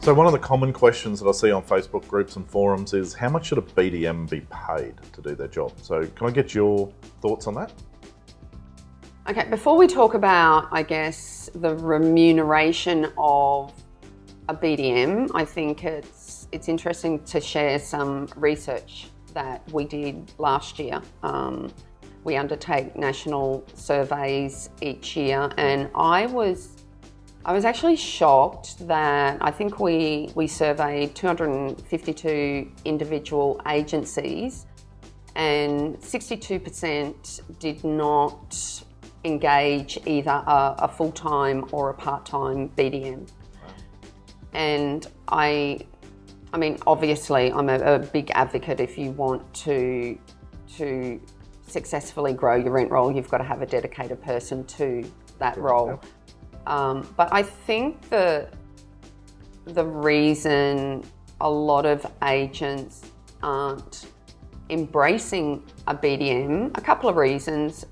So one of the common questions that I see on Facebook groups and forums is, how much should a BDM be paid to do their job? So can I get your thoughts on that? Okay, before we talk about, I guess, the remuneration of a BDM, I think it's interesting to share some research that we did last year. We undertake national surveys each year, and I was actually shocked that I think we surveyed 252 individual agencies, and 62% did not engage either a full-time or a part-time BDM. And I mean, obviously, I'm a big advocate. If you want to successfully grow your rent roll, you've got to have a dedicated person to that role. But I think the reason a lot of agents aren't embracing a BDM, a couple of reasons.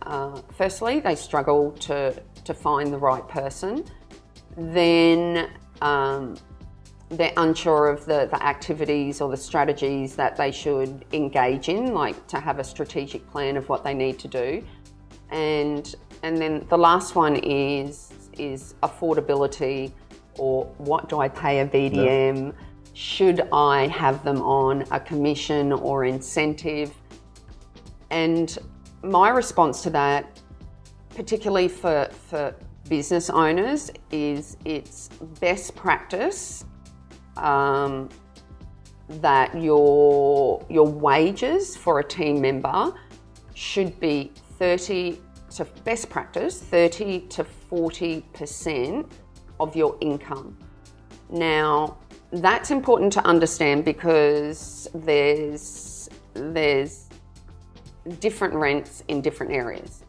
Firstly, they struggle to find the right person. Then they're unsure of the activities or the strategies that they should engage in, like to have a strategic plan of what they need to do. And then the last one is affordability, or what do I pay a BDM? No. Should I have them on a commission or incentive? And my response to that, particularly for business owners, is it's best practice that your wages for a team member should be 30 to 40% of your income. Now, that's important to understand because there's different rents in different areas.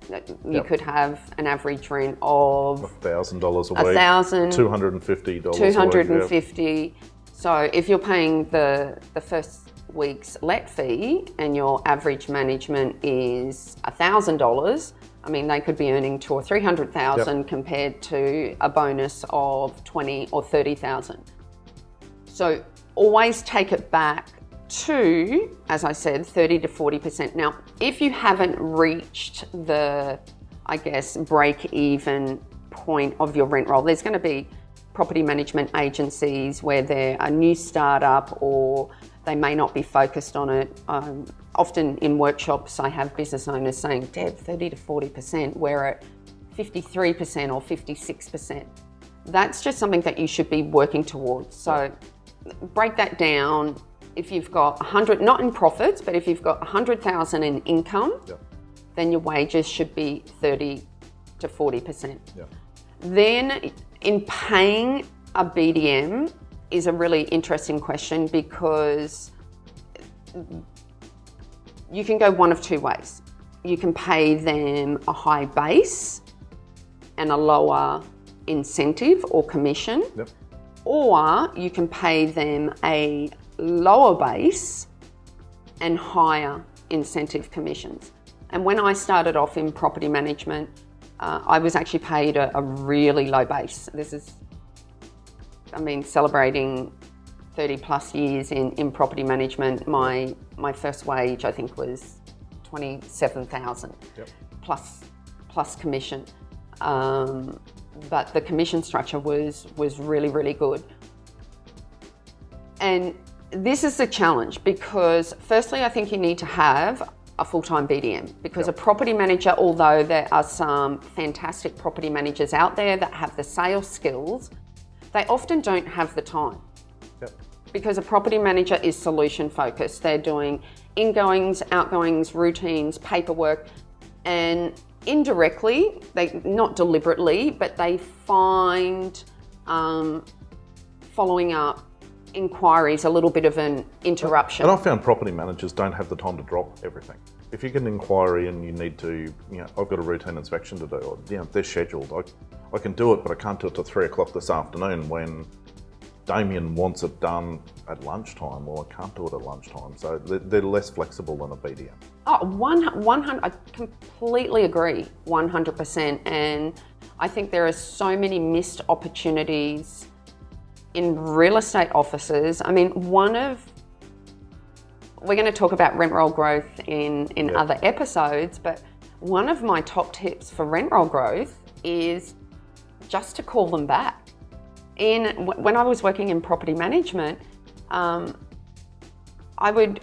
You could have an average rent of $1,000 a week, $250 $250. Yeah. So if you're paying the first week's let fee and your average management is $1,000, I mean, they could be earning $200,000 or $300,000 compared to a bonus of $20,000 or $30,000. So always take it back to, as I said, 30 to 40%. Now, if you haven't reached the, I guess, break-even point of your rent roll, there's going to be property management agencies where they're a new startup or they may not be focused on it. Often in workshops, I have business owners saying, Deb, 30 to 40%, we're at 53% or 56%. That's just something that you should be working towards. So break that down. If you've got 100, not in profits, but if you've got 100,000 in income, then your wages should be 30 to 40%. Then in paying a BDM is a really interesting question because you can go one of two ways. You can pay them a high base and a lower incentive or commission, or you can pay them a lower base and higher incentive commissions. And when I started off in property management, I was actually paid a really low base. This is, I mean, celebrating 30 plus years in property management. My first wage, I think, was $27,000 plus commission. But the commission structure was really, really good. And this is the challenge because firstly, I think you need to have a full-time BDM because a property manager, although there are some fantastic property managers out there that have the sales skills, they often don't have the time. Because a property manager is solution focused. They're doing ingoings, outgoings, routines, paperwork, and indirectly, not deliberately, but they find following up inquiries a little bit of an interruption. And I found property managers don't have the time to drop everything. If you get an inquiry and you need to, I've got a routine inspection to do, or they're scheduled. I can do it, but I can't do it till 3 o'clock this afternoon when Damien wants it done at lunchtime. Well, I can't do it at lunchtime. So they're less flexible than a BDM. Oh, 100, I completely agree, 100%. And I think there are so many missed opportunities in real estate offices, I mean, we're going to talk about rent roll growth in other episodes, but one of my top tips for rent roll growth is just to call them back. When I was working in property management, I would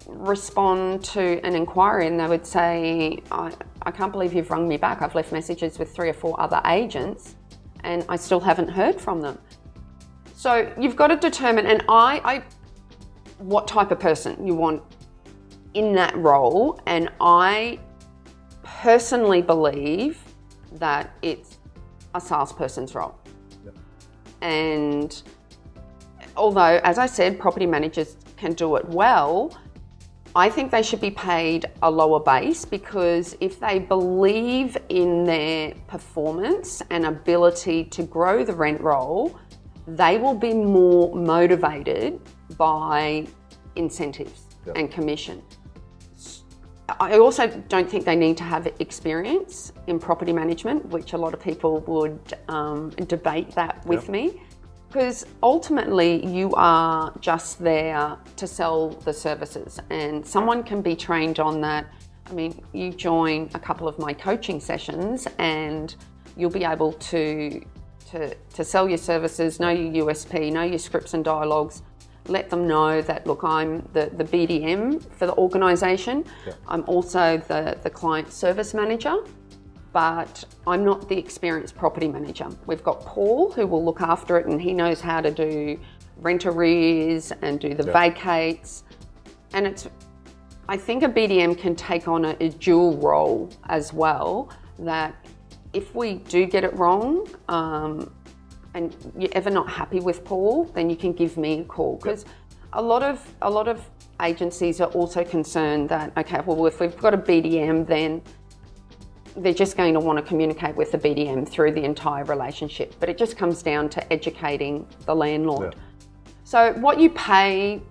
respond to an inquiry and they would say, I can't believe you've rung me back. I've left messages with 3 or 4 other agents and I still haven't heard from them. So you've got to determine, and what type of person you want in that role. And I personally believe that it's a salesperson's role. Yep. And although, as I said, property managers can do it well, I think they should be paid a lower base, because if they believe in their performance and ability to grow the rent roll, they will be more motivated by incentives and commission. I also don't think they need to have experience in property management, which a lot of people would debate that with me. Because ultimately you are just there to sell the services, and someone can be trained on that. I mean, you join a couple of my coaching sessions and you'll be able to sell your services, know your USP, know your scripts and dialogues, let them know that, look, I'm the BDM for the organisation. I'm also the client service manager, but I'm not the experienced property manager. We've got Paul who will look after it, and he knows how to do rent arrears and do the vacates. And I think a BDM can take on a dual role as well, that if we do get it wrong, and you're ever not happy with Paul, then you can give me a call. Because a lot of agencies are also concerned that, okay, well, if we've got a BDM, then they're just going to want to communicate with the BDM through the entire relationship. But it just comes down to educating the landlord. So what you pay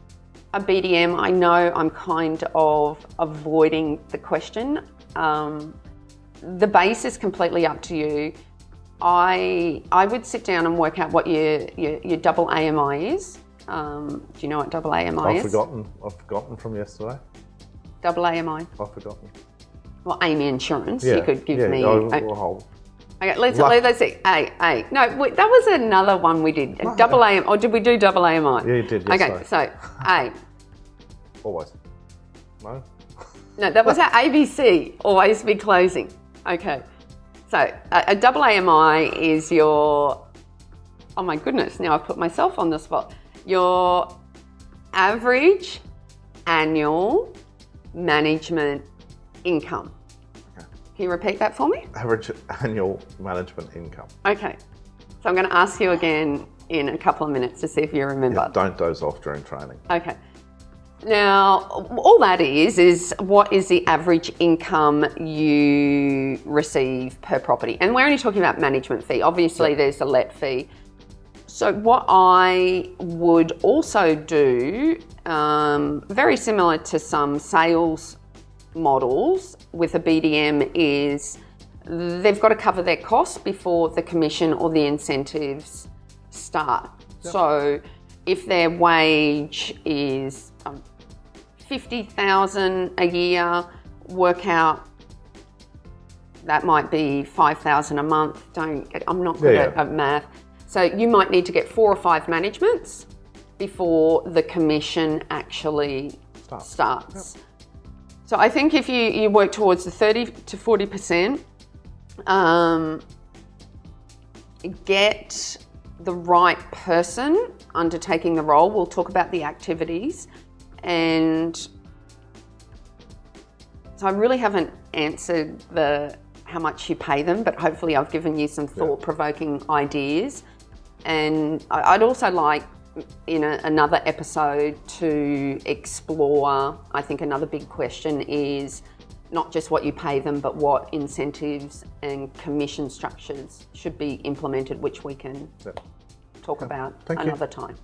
a BDM, I know I'm kind of avoiding the question. The base is completely up to you. I would sit down and work out what your double AMI is. Do you know what double AMI is? I've forgotten from yesterday. Double AMI? I've forgotten. Well, AMI insurance, you could give me. Okay, let's see. A. No, that was another one we did. No. Double AM, or did we do double AMI? Yeah, you did. Yes, okay, so A. Always. No. No, that was our ABC. Always be closing. Okay. So a double AMI is your, oh my goodness, now I've put myself on the spot, your average annual management income. Okay. Can you repeat that for me? Average annual management income. Okay. So I'm going to ask you again in a couple of minutes to see if you remember. Yeah, don't doze off during training. Okay. Now, all that is what is the average income you receive per property? And we're only talking about management fee. Obviously, there's a let fee. So what I would also do, very similar to some sales models with a BDM, is they've got to cover their costs before the commission or the incentives start. Yep. So if their wage is $50,000 a year, work out, that might be $5,000 a month. I'm not good at math. So you might need to get 4 or 5 managements before the commission actually starts. Yep. So I think if you work towards the 30 to 40%, get the right person undertaking the role. We'll talk about the activities. And so I really haven't answered how much you pay them, but hopefully I've given you some thought-provoking ideas. And I'd also like, in another episode, to explore, I think another big question is not just what you pay them, but what incentives and commission structures should be implemented, which we can talk about another time.